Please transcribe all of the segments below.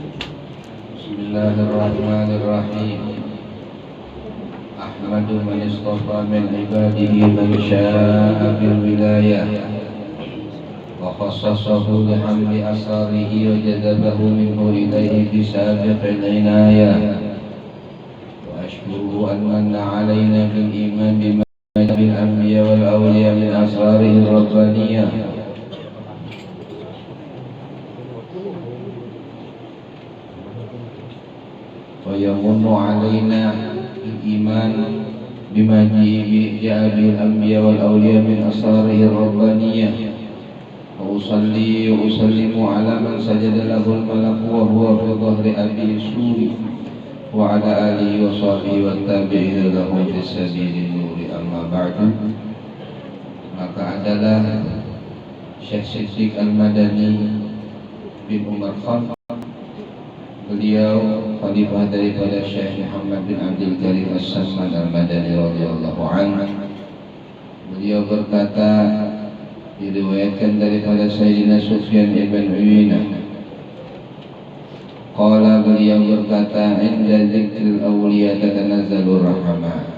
Bismillahirrahmanirrahim. Ahmadu man istafa min ibadihi man syaa bil wilayah wa khassasahu bihamdi asarihi wa jadabahu minhu ilayhi bisabiqil inayah wa ashkuruhu an manna alayna bil iman bima bil anbiya wal awliya min asrarihi rabbaniyah wa yamunnu alayna bil iman bima ja'a bil anbiya wal awliya min asrarihi rabbaniyah wa usalli wa usallimu ala man sajada lahu al malaku wa huwa fi dhahri abi suri wa ala alihi wa sahbihi wa tabi'ina lahu fi sabilin nuri. Amma ba'du. Maka adalah Syekh Siddiq Al-Madani bin Umar Khan, beliau khalifah daripada Syekh Muhammad bin Abdul Karim As-Samman Al-Madani radhiyallahu anhu. Beliau berkata, diriwayatkan daripada Sayyidina Sufyan ibn Uyainah, qala, beliau berkata, inda dzikril awliya tatanazzalur rahmah.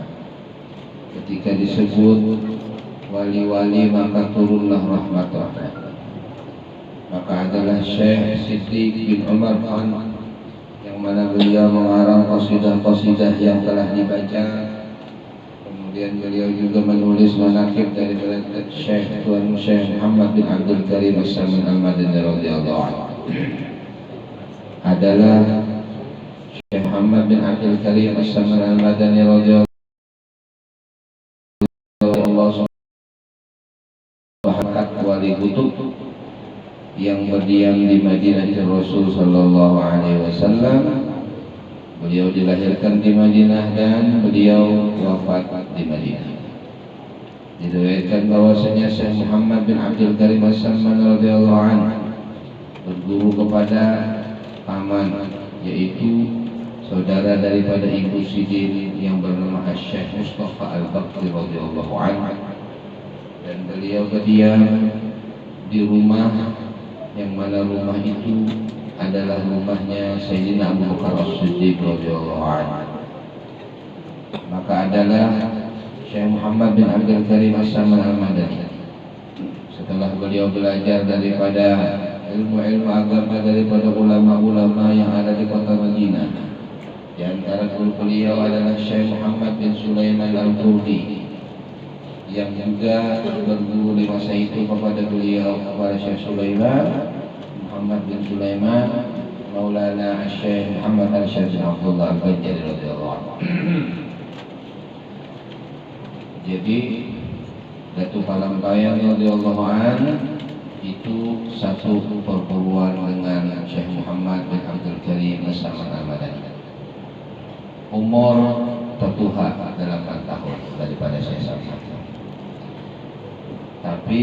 Ketika disebut wali-wali maka turunlah rahmat. Maka adalah Syekh Siddiq bin Umar Khan yang mana beliau mengarang qasidah-qasidah yang telah dibaca. Kemudian beliau juga menulis manaqib dari Syekh Tuan Syekh Muhammad bin Abdul Karim As-Samman Al-Madani radhiyallahu anhu. Adalah Syekh Muhammad bin Abdul Karim As-Samman Al-Madani radhiyallahu anhu, wali kutub yang berdiam di Madinah Rasul sallallahu alaihi wasallam. Beliau dilahirkan di Madinah dan beliau wafat di Madinah. Diriwayatkan bahwasanya Syekh Muhammad bin Abdul Karim As-Samman radhiyallahu anhu berguru kepada paman, yaitu saudara daripada Ibu Sidin yang bernama Syekh Mustafa Al-Bakri radhiyallahu anhu, dan beliau berdiam di rumah yang mana rumah itu adalah rumahnya Sayyidina Abu Bakar As-Siddiq radhiyallahu anhu. Maka adalah Syekh Muhammad bin Abdul Karim As-Samman Al-Madani, setelah beliau belajar daripada ilmu-ilmu agama daripada ulama-ulama yang ada di kota Madinah, di antara guru beliau adalah Syekh Muhammad bin Sulaiman Al-Qurdi, yang juga berguru di masa itu kepada beliau, kepada Syekh Sulaiman Muhammad bin Sulaiman Maulana Syekh Muhammad Al-Syekh Abdullah Al-Bajjali radhiyallahu anhu. Jadi Datuk Palambayan radhiyallahu anhu itu satu perguruan dengan Syekh Muhammad bin Abdul Karim As-Samman Al-Madani. Umur tertua 8 tahun daripada Syekh Samman. Tapi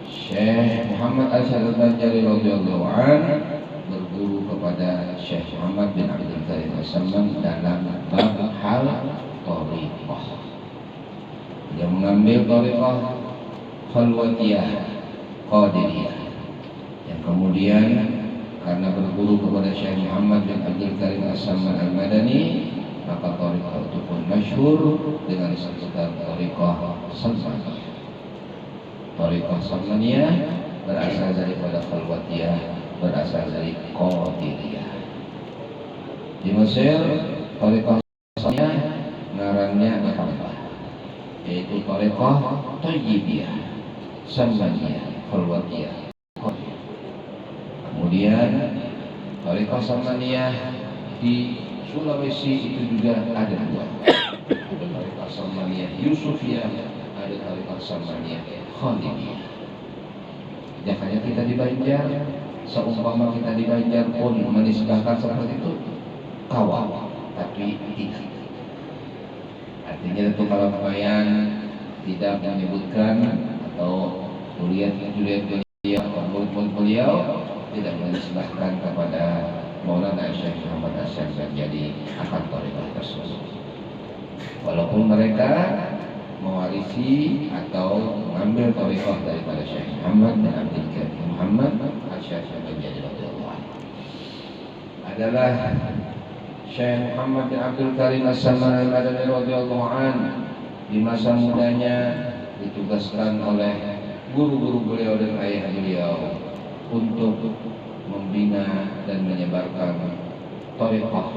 Syekh Muhammad Al-Bajjali radhiyallahu anhu berguru kepada Syekh Muhammad bin Abdul Karim As-Samman dalam bab hal thariqah. Dia mengambil thariqah khalwatiyah qadiriyah, yang kemudian karena berguru kepada Syekh Muhammad bin Abdul Karim As-Samman Al-Madani, maka thariqah itu pun masyhur dengan sebutan thariqah Sammaniyah. Thariqah Sammaniyah berasal daripada khalwatiyah, berasal dari qadiriyah. Di Mesir thariqah Sammaniyah ngarannya apa? Yaitu thariqah Thayyibiyah, Sammaniyah, khalwatiyah. Kemudian thariqah Sammaniyah di Sulawesi itu juga ada dua. Ada thariqah Sammaniyah Yusufiyah, ada thariqah Sammaniyah Khalidiyah. Jangan kita di Banjar, seumpama kita di Banjar pun menisbahkan seperti itu kawal, tapi tidak. Artinya itu kalau Palambayan tidak menyebutkan atau kuliah beliau atau murid beliau tidak menisbahkan kepada Maulana Syekh Muhammad As-Samman jadi akan thariqah tersebut. Walaupun mereka mewarisi atau mengambil thariqah daripada Syekh Muhammad bin Abdul Karim Muhammad Al-Syekh radhiyallahu anhu. adalah Syekh Muhammad bin Abdul Karim As-Salman Al-Madani radhiyallahu an. Di masa mudanya ditugaskan oleh guru-guru beliau dan ayah beliau untuk membina dan menyebarkan thariqah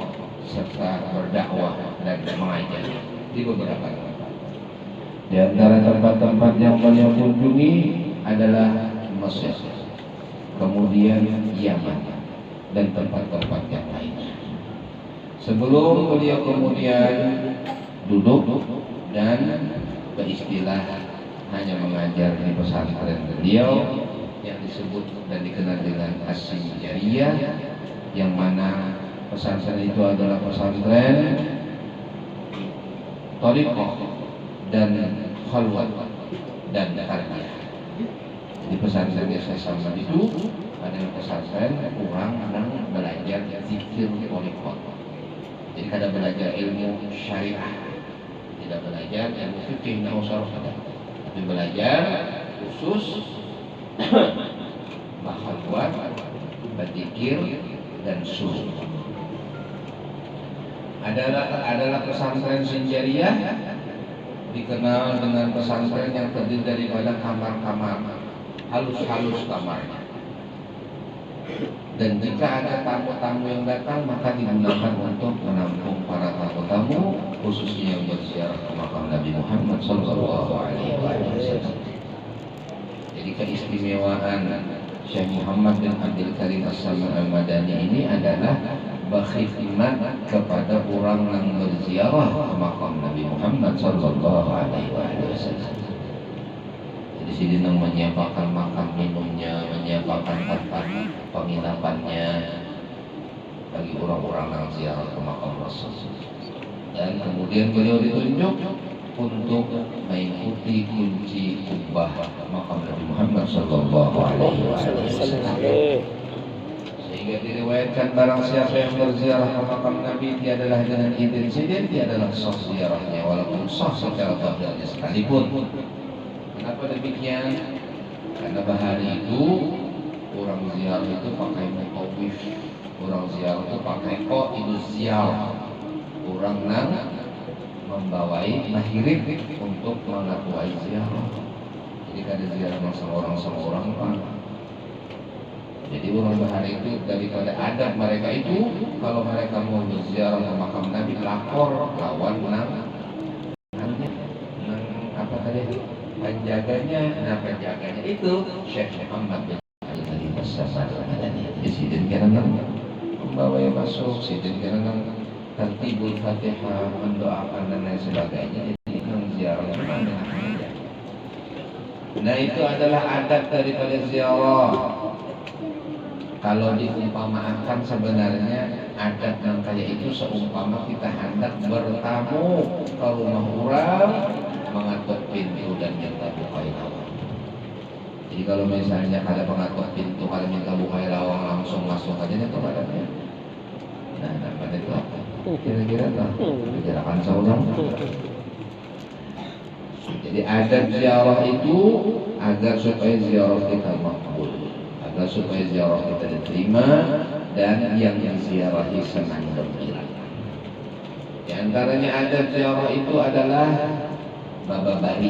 serta berdakwah dan mengajar di beberapa tempat. Di antara tempat-tempat yang beliau kunjungi adalah Mesir, kemudian Yaman dan tempat-tempat yang lainnya. Sebelum beliau kemudian duduk dan beristilah hanya mengajar di pesantren beliau yang disebut dan dikenal dengan As-Sinjariyah, yang mana pesantren itu adalah pesantren thariqah dan khalwat dan tarbiyah. Di pesantren yang saya sama itu adalah pesantren orang yang belajar zikir thariqah. Jadi kada belajar ilmu syariah, tidak belajar ilmu fikih dan usul, tapi belajar khusus khalwat, berzikir dan sunnah. Adalah pesantren Sinjariyah dikenal dengan pesantren yang terdiri daripada kamar-kamar, halus-halus kamarnya. Dan jika ada tamu-tamu yang datang, maka digunakan untuk menampung para tamu-tamu, khususnya yang berziarah ke makam Nabi Muhammad SAW. Jadi keistimewaan Syekh Muhammad bin Abdul Karim As-Salman Al-Madani ini adalah berkhidmat kepada orang yang berziarah ke makam Nabi Muhammad SAW. Di sini yang menyiapkan makan minumnya, menyiapkan tempat penginapannya bagi orang-orang yang ziarah ke makam Rasul. Dan kemudian beliau ditunjuk untuk mengikuti kunci kubah makam Nabi Muhammad SAW. Sehingga diriwayatkan barang siapa yang berziarah ke makam Nabi, dia adalah dengan izin saja, dia adalah sah ziarahnya walaupun sah secara zahirnya sekalipun. Kenapa demikian? Karena bahari itu orang ziarah itu pakai mutawif, orang ziarah itu pakai ziarah, orang nang membawai mahirin untuk melakukan ziarah. Jadi kada ziarah sama orang pak. Jadi orang bahari itu daripada adab mereka itu, kalau mereka mau berziarah ke makam Nabi, lapor lawan nang apa tadi? Penjaganya itu Syekh Muhammad bin Abdul Karim As-Salman Al-Madani. Presiden karena membawa yang masuk, presiden karena tertibul Fatihah, mendoakan dan lain sebagainya. Jadi ziarah mana? Nah itu adalah adat daripada ziarah. Kalau diumpamakan sebenarnya adat yang kayak itu seumpama kita hendak bertamu ke rumah orang, mengatur pintu dan minta bukain lawang. Jadi kalau misalnya ada pengatur pintu, kalau minta bukain lawang langsung masuk aja itu adanya. Nah, namanya itu apa? Kira-kira lah, bicarakan seorang. Jadi adat ziarah itu agar supaya ziarah kita makbul, agar supaya ziarah kita diterima dan yang diziarahi senang gembira. Di antaranya adat ziarah itu adalah baba bari,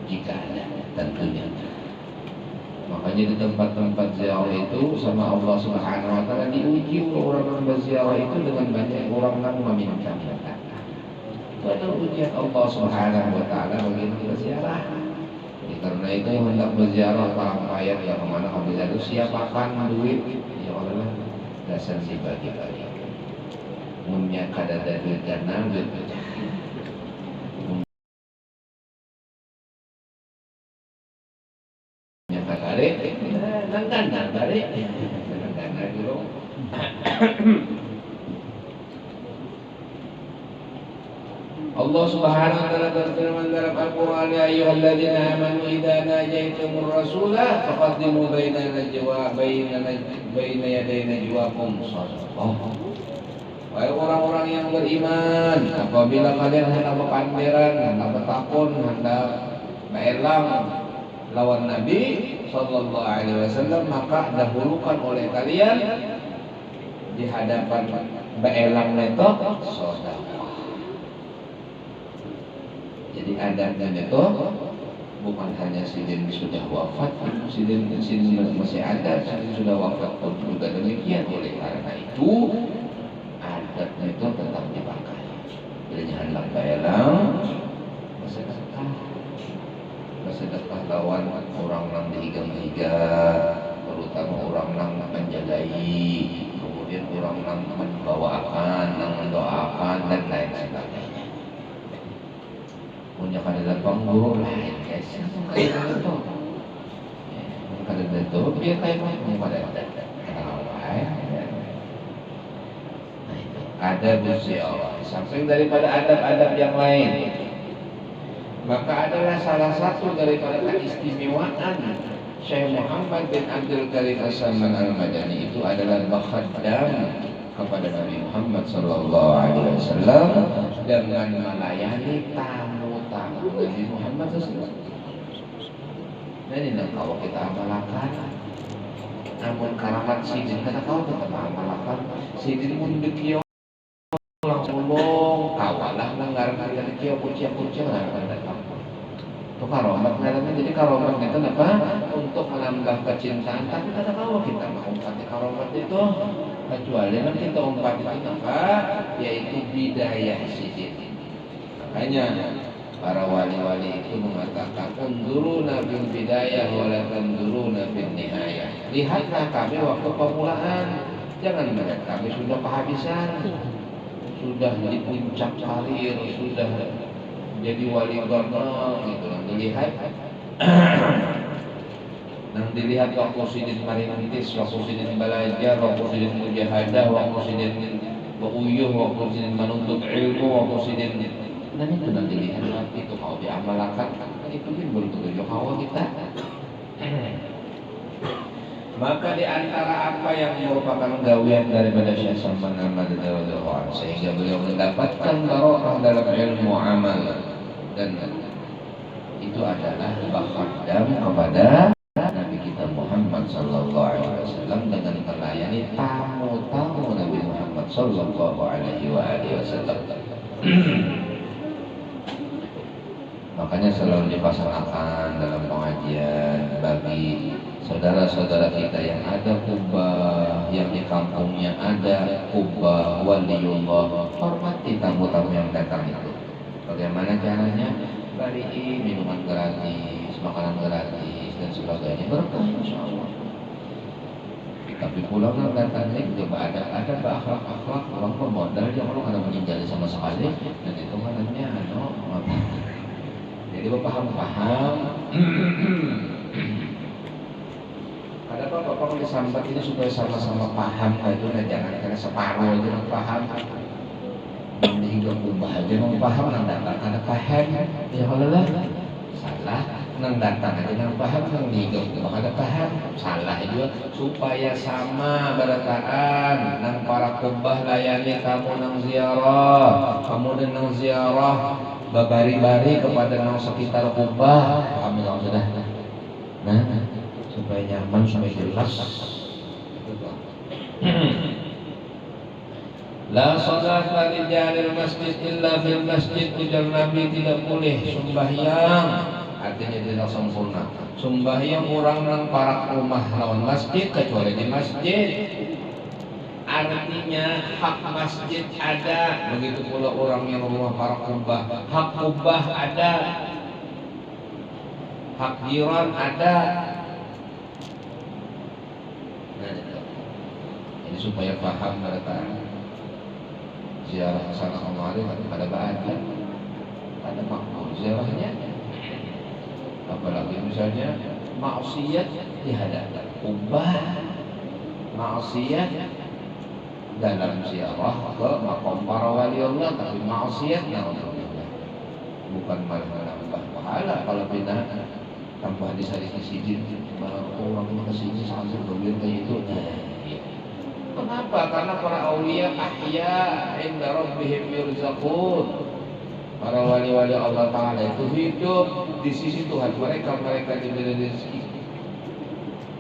jika ada tentunya. Makanya di tempat-tempat ziarah itu sama Allah Subhanahu wa taala diuji orang-orang berziarah itu dengan banyak orang yang meminta-minta. Itu adalah ujian Allah Subhanahu wa taala bagi berziarah. Karena itu hendak berziarah para ayat yang kemana habis itu siapakan duit ya Allah dasar si bagi-bagi. Munnya kada ada duit ganang duit pecah. Nangkana balik, nangkana dulu. Allah Subhanahu wa taala berfirman dalam Al-Qur'an, ya ayyuhalladzina amanu idza najaitumur rasula faqaddimu baina yaday najwakum shadaqah. Wahai orang-orang yang beriman, apabila kalian hendak berpandiran, hendak bertakun, hendak berelang lawan Nabi sallallahu alaihi wasallam, maka dahulukan oleh kalian di hadapan beelang neto sedekah. Jadi adabnya neto bukan hanya sidin sudah wafat, sidin masih ada, sidin sudah wafat pun juga demikian. Oleh karena itu adabnya itu tetap dipakai. Jadi hendak beelang bersedekah, bersedekah lawan orang yang dihiga-higa, terutama orang yang menjagai, kemudian orang yang membawakan, yang mendoakan dan lain sebagainya. Punya kada pengguru lain guys, kada itu, kada itu biar kayak mana pada ada Gusti Allah. Samping daripada adab-adab yang lain, maka adalah salah satu daripada keistimewaan Syekh Muhammad bin Abdul Karim As-Samman Al-Madani itu adalah bakhaddam kepada Nabi Muhammad sallallahu alaihi wasallam dengan melayani tamu-tamu Nabi Muhammad sallallahu. Nah ini kalau kita amalkan, namun karamat sidin kata kau tetap amalkan sidin munduk langsung kawalah menggarap dari kia kucing lah itu karomat namanya. Jadi karomat itu apa? Untuk menambah kecintaan. Tapi kata kau kita mau umpati karomat itu kecuali nanti kita umpati itu apa? Yaitu bidayah sidin. Makanya para wali-wali itu mengatakan unduruna bil bidayah wala tanduruna bil nihayah. Lihatlah kami waktu permulaan, jangan melihat kami sudah kehabisan, sudah di puncak karir, sudah jadi wali gama gitu. Nang dilihat waktu sidin marintis, waktu sidin belajar, waktu sidin mujahadah, waktu sidin beuyuh, waktu sidin menuntut ilmu, waktu sidin dan itu nanti dilihat itu kalau diamalkan itu belum tentu kalau kita. Maka di antara apa yang merupakan gawian daripada Syekh Salman Al-Madani radhiyallahu anhu sehingga beliau mendapatkan barokah dalam ilmu amal, dan itu adalah bakhaddam kepada Nabi kita Muhammad sallallahu alaihi wasallam dengan melayani tamu-tamu Nabi Muhammad sallallahu alaihi wasallam. Makanya selalu dipasangkan dalam pengajian bagi saudara-saudara kita yang ada kubah, yang di kampungnya ada kubah waliullah, hormati tamu-tamu yang datang itu. Bagaimana caranya? Beri minuman gratis, makanan gratis dan sebagainya, berkah insyaallah. Tapi pulang datang ini juga ada akhlak orang pemodal yang orang ada menjadi sama sekali, dan itu namanya jadi paham. Ada apa bapak disambat ini supaya sama-sama paham itu, dan jangan karena separuh aja yang paham. Hingga kubah aja yang paham, nang datang ada paham. Ya Allah salah, nang datang aja yang paham, nang hingga kubah ada paham. Salah juga, supaya sama berataan. Nang para kubah layani kamu nang ziarah, kamu dan nang ziarah babari-bari kepada nang sekitar kubah. Kami nggak sudah. Nah, supaya nyaman, supaya jelas. La salata li jaril masjid illa fil masjid. Ujar Nabi tidak boleh sembahyang, artinya tidak sempurna. Sembahyang orang nang para rumah lawan masjid kecuali di masjid. Artinya hak masjid ada, begitu pula orang yang rumah para kubah, hak kubah ada, hak jiran ada. Nah, ini supaya paham mereka. Ziarah sana kemarin ada bahagia, ada makmur ziarahnya. Apalagi misalnya maksiat dihadapkan, ubah maksiat dalam ziarah ke makom para wali Allah, tapi maksiat yang bukan malah menambah pahala. Kalau pindah tambah di sini orang ke sini sambil berwir kayak itu. Kenapa? Karena para aulia ahya inda rabbihim yurzaqun. Para wali-wali Allah Ta'ala itu hidup di sisi Tuhan mereka diberi rezeki.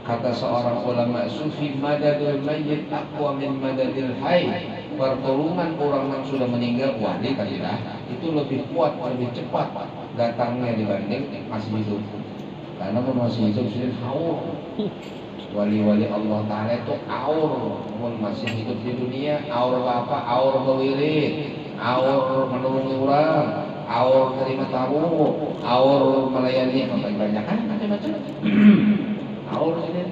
Kata seorang ulama sufi, madadul mayyit aqwa min madadil hayy. Pertolongan orang yang sudah meninggal, wali kalilah, itu lebih kuat, lebih cepat datangnya dibanding masih hidup. Karena masih hidup sudah haur. Wali-wali Allah Ta'ala itu aur. Masih hidup di dunia, aur apa? Aur berwirid, aur menulungi orang, aur terima tamu, aur melayani, banyak kan macam-macam. Aur ini,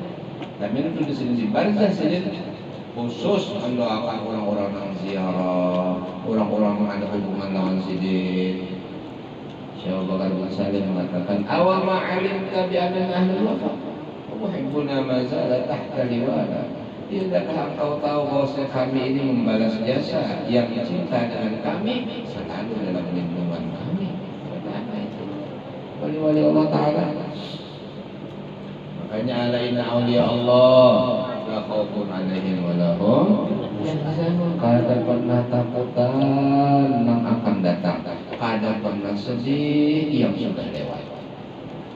tapi itu di sini barzah sini khusus mendoakan orang-orang yang ziarah, orang-orang yang ada hubungan dengan sidin. Syekh Bakar bin Salim mengatakan, awal ma'alim tabi amin ahli wafa, muhibbuna mazala tahta liwala. Tidakkah engkau tahu bahwa kami ini membalas jasa yang cinta dengan kami selalu dalam lindungan kami. Apa itu? Wali-wali Allah Ta'ala. Makanya alaina awliya Allah la khaufun alaihim wa lahum yahzanun. Kada pernah takutan yang akan datang, kada pernah sedih yang sudah lewat.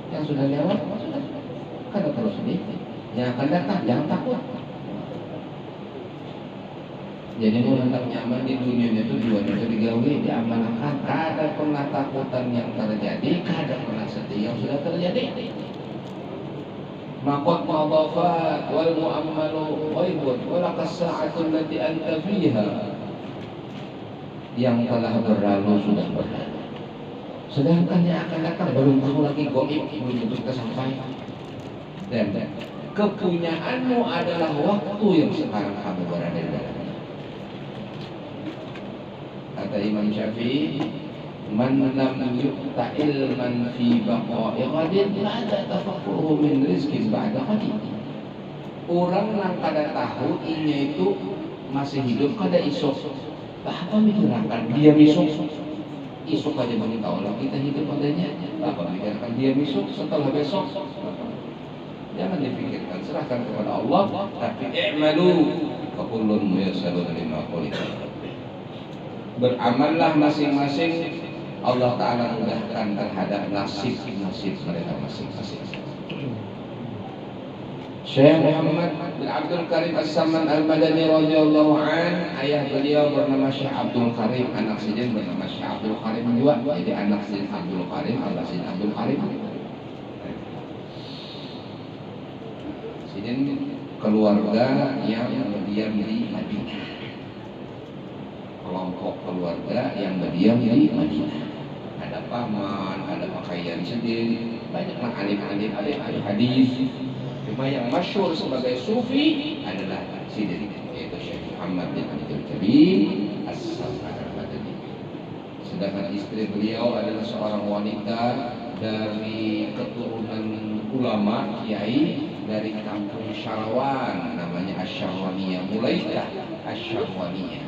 Yang sudah lewat sudah, kada terus sedih. Yang akan datang jangan takut. Jadi mau hendak nyaman di dunia itu dua itu digawe diamanahkan. Kada pernah takutan yang terjadi, kada pernah sedih yang sudah terjadi. Maqad madafat wal mu'ammalu ghaibun wa laqas sa'atul lati anta fiha. Yang telah berlalu sudah berlalu. Sedangkan yang akan datang belum lagi gaib, belum tentu kita sampai. Dan kepunyaanmu adalah waktu yang sekarang kamu berada di dalamnya. Kata Imam Syafi'i, man lam yu'ta ilman fi baqa'i ghadin la tatafaqquhu min rizqin ba'da ghadin. Orang yang kada tahu inya itu masih hidup kada isok. Apa mikirkan dia besok? Isok aja bagi tahu lah kita hidup adanya. Apa mikirkan dia besok setelah besok? Jangan dipikirkan, serahkan kepada Allah. Tapi i'malu fa kullun muyassarun lima khuliqa. Beramallah masing-masing, Allah Ta'ala mudahkan terhadap nasib-nasib mereka masing-masing. Syekh Muhammad bin Abdul Karim As-Saman Al-Madani radhiyallahu an, ayah beliau bernama Syekh Abdul Karim, anak sidin bernama Syekh Abdul Karim juga. Jadi anak sidin Abdul Karim, anak sidin Abdul Karim. Sidin keluarga yang berdiam di Madinah. Kelompok keluarga yang berdiam di Madinah. Ada paman, ada pakaian sidin, banyaklah alim-alim, ada hadis. Cuma yang masyhur sebagai sufi adalah sidin, yaitu Syekh Muhammad bin Abdul Karim As-Saman Al-Madani. Sedangkan istri beliau adalah seorang wanita dari keturunan ulama kiai dari kampung Syarwan, namanya Asy-Syarwaniyah, Mulaikah Asy-Syarwaniyah.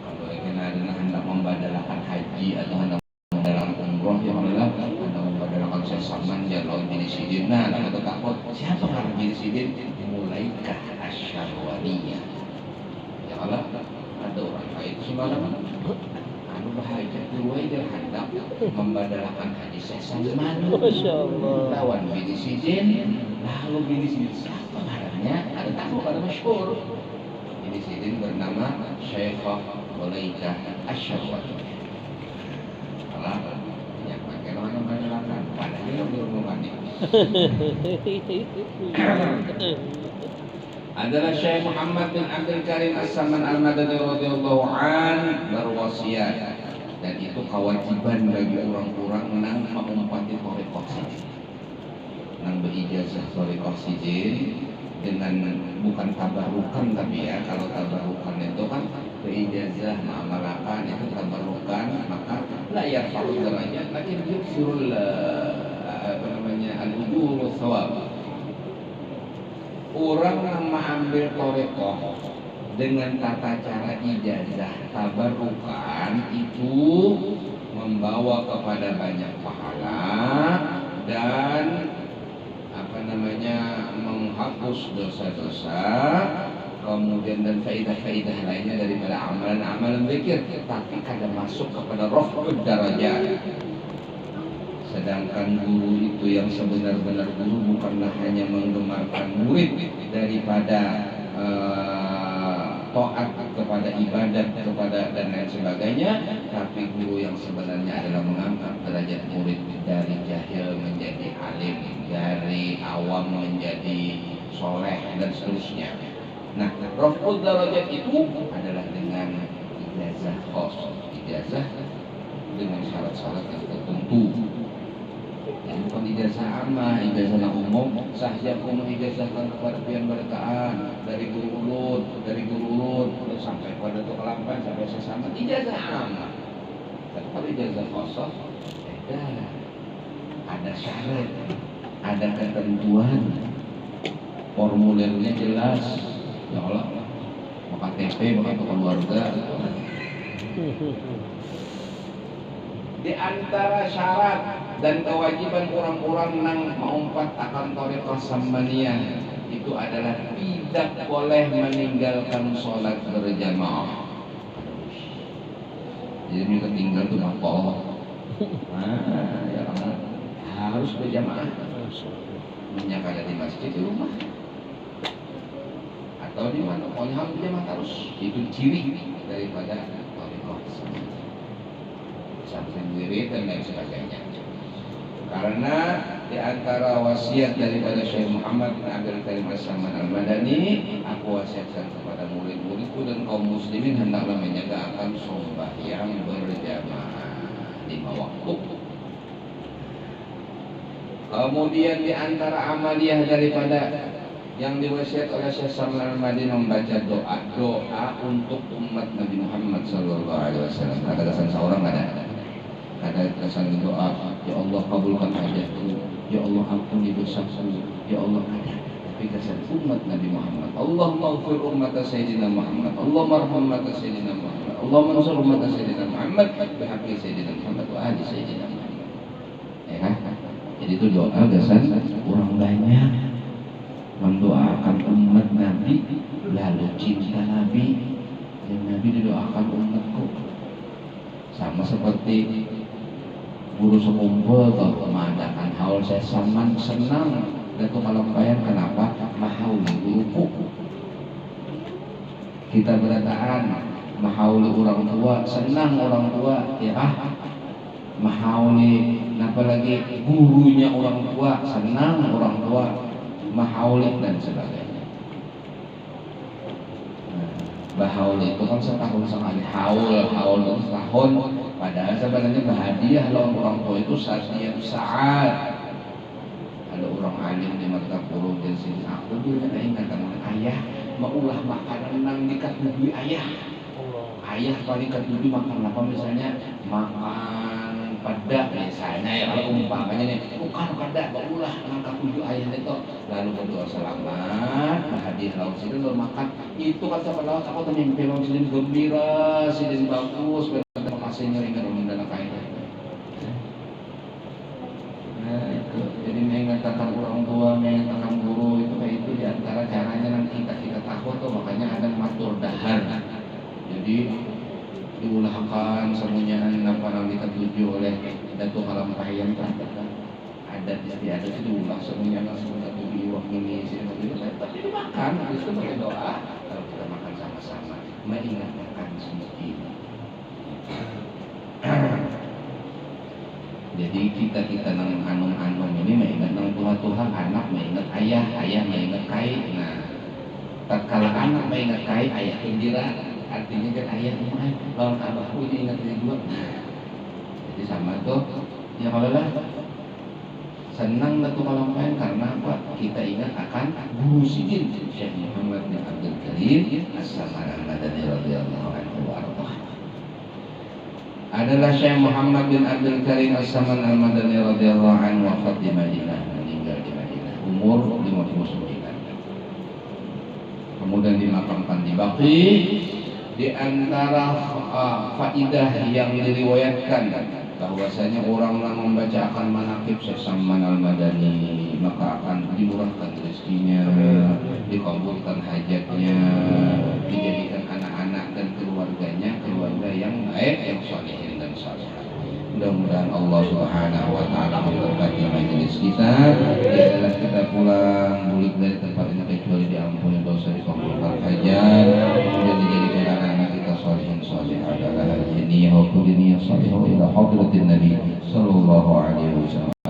Kalau ingin ada hendak membadalkan haji atau hendak membadalkan umroh, ya Allah, hendak membadalkan sesaman jalan jenis sidin. Nah, atau takut siapa orang jenis sidin? Mulaikah Asy-Syarwaniyah. Ya Allah, ada orang kayak itu sembarangan. Anu bahagia dulu aja hendak membadalkan haji sesaman. Masya Allah. Lawan jenis sidin, lalu jenis sidin siapa orangnya? Ada tahu pada masyhur. Di sini bernama Syekhah Mulaikah Asy-Syarwaniyah. Kalau yang pakai orang mengenalkan, padahal belum mengani. Adalah Syekh Muhammad bin Abdul Karim As-Saman Al-Madani radhiyallahu an berwasiat, dan itu kewajiban bagi orang-orang nang mengumpati thariqah sidin, nang berijazah thariqah sidin. Dengan bukan tabarukan, tapi ya kalau tabarukan itu kan berijazah ma'amalakan, itu tabarukan, maka la yarfa'u derajat, lakin yukfirul al-ujur thawab. Orang yang mengambil thariqah dengan tata cara ijazah tabarukan itu membawa kepada banyak pahala dan menghapus dosa-dosa, kemudian dan faidah-faidah lainnya daripada amalan-amalan zikir, tapi kada masuk kepada raf'ud darajat. Sedangkan guru itu yang sebenar-benar guru bukanlah hanya menggemarkan murid daripada taat kepada ibadat kepada dan lain sebagainya, tapi guru yang sebenarnya adalah mengangkat derajat murid dari jahil menjadi alim, dari awam menjadi soleh dan seterusnya. Nah, raf'ud darajat itu adalah dengan ijazah khos, ijazah dengan syarat-syarat yang tertentu. Yang bukan ijazah amma, ijazah umum saja pun ijazahkan kepada pian berkaan dari guru urut sampai pada tok lampan sampai sesama ijazah amma. Tapi kalau ijazah kosong ada syarat, ada ketentuan, formulirnya jelas. Ya Allah, mau KTP, mau kartu keluarga. Di antara syarat dan kewajiban orang-orang yang mengumpat akan thariqah sammaniyah itu adalah tidak boleh meninggalkan sholat berjamaah. Jadi mereka tinggal tuh apa? Ya kan? Harus berjamaah. Minyak ada di masjid di rumah atau di mana? Pokoknya harus berjamaah terus. Itu ciri daripada thariqah sammaniyah. Sampai wirid dan lain sebagainya. Karena di antara wasiat daripada Syekh Muhammad bin Abdul Karim As-Saman Al-Madani, aku wasiatkan kepada murid-muridku dan kaum muslimin hendaklah menjaga akan sembahyang berjamaah 5 waktu. Kemudian di antara amaliyah daripada yang diwasiat oleh Syekh Saman Al-Madani membaca doa untuk umat Nabi Muhammad sallallahu alaihi wasallam. Kata kesan seorang ada kesan doa, ya Allah kabulkan hajatku, ya Allah ampuni dosaku, ya Allah ada. Tapi kesan umat Nabi Muhammad, Allahumma ighfir umat Sayyidina Muhammad, Allahumma arham umat Sayyidina Muhammad, Allahumma ansur umat Sayyidina Muhammad bihaqqi Sayyidina Muhammad wa ahli Sayyidina Muhammad. Ya kan? Jadi itu doa kesan orang banyak mendoakan umat Nabi, lalu cinta Nabi, dan Nabi didoakan umatku. Sama seperti guru sekumpul kalau mengadakan haul saya saman senang dan tuh kalau bayar kenapa mahauli guruku kita berataan mahauli orang tua senang orang tua ya mahauli apalagi gurunya orang tua senang orang tua mahauli dan sebagainya. Bahaul itu kan setahun sekali haul itu setahun. Padahal sebenarnya berhadiah loh orang tua itu setiap saat. Ada orang alim di mata kurung dan sini aku dia ingatkan ayah maulah makanan nang dikatubi ayah. Ayah paling katubi makan apa misalnya makan pada misalnya ya kalau umpamanya nih bukan pada maulah nang katubi ayah itu lalu berdoa selamat berhadiah laut sini lo makan itu kan siapa laut aku tuh mimpi laut sini gembira sini bagus hasilnya ingat mendalam kaitan. Nah itu, jadi mengatakan orang tua, mengatakan guru itu kayak itu diantara caranya nanti kita tahu tuh makanya ada matur dahar. Jadi diulahkan semuanya apa yang dituju oleh Datuk Halampayan terhadap adat istiadat itu diulah semuanya semuanya tujuh waktu ini tapi dimakan habis itu berdoa kalau kita makan sama-sama mengingatkan sedikit. Jadi kita nang anung ini mengingat nang Tuhan anak mengingat ayah mengingat kai. Nah, tatkala anak mengingat kai ayah gembira artinya kan ayah mulai lawan abahku ini ingat dia juga. Jadi sama tuh ya kalau lah senang tuh kalau main karena apa? Kita ingat akan guru sidin Syekh Muhammad bin Abdul Karim As-Saman Al-Madani radhiyallahu anhu wa ardhah. Adalah Syekh Muhammad bin Abdul Karim As-Saman Al-Madani radhiyallahu anhu wafat di Madinah, meninggal di Madinah umur 59. Kemudian dimakamkan di Baqi. Di antara faidah yang diriwayatkan bahwasanya orang yang membaca akan manaqib Syekh Saman Al-Madani maka akan dimurahkan rezekinya, dikabulkan hajatnya, dijadikan anak-anak dan keluarganya keluarga yang baik, yang salihin dan salihah. Mudah-mudahan Allah Subhanahu wa taala memberkati majelis kita. Biarlah kita pulang balik dari tempat ini kecuali diampuni dosa, dikabulkan hajat, dan dijadikan anak-anak kita sholihin sholihah adalah hajini wa kulli salihah ila hadratin Nabi sallallahu alaihi wasallam.